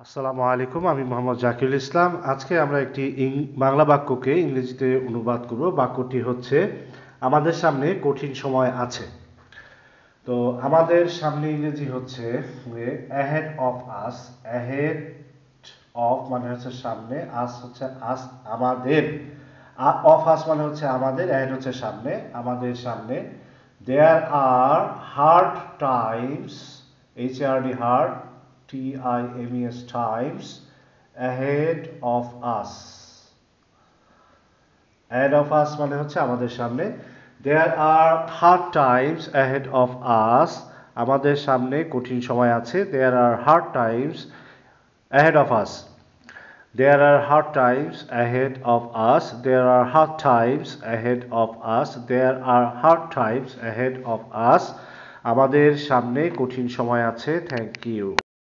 আসসালামু আলাইকুম, আমি মোহাম্মদ জাকিরুল ইসলাম। আজকে আমরা একটি বাংলা বাক্যকে ইংরেজিতে অনুবাদ করব। বাক্যটি হচ্ছে, আমাদের সামনে কঠিন সময় আছে। তো আমাদের সামনে ইংরেজি হচ্ছে ahead of us. Ahead of মানে হচ্ছে সামনে, আস হচ্ছে আস আমাদের, অফ আস মানে হচ্ছে আমাদের, অ্যাহেড হচ্ছে সামনে, আমাদের সামনে। There are hard times, HARD hard, TIMES times ahead of us. ahead of us মানে হচ্ছে আমাদের সামনে। There are hard times ahead of us. আমাদের সামনে কঠিন সময় আছে। There are hard times ahead of us. There are hard times ahead of us. There are hard times ahead of us. There are hard times ahead of us. আমাদের সামনে কঠিন সময় আছে। Thank you.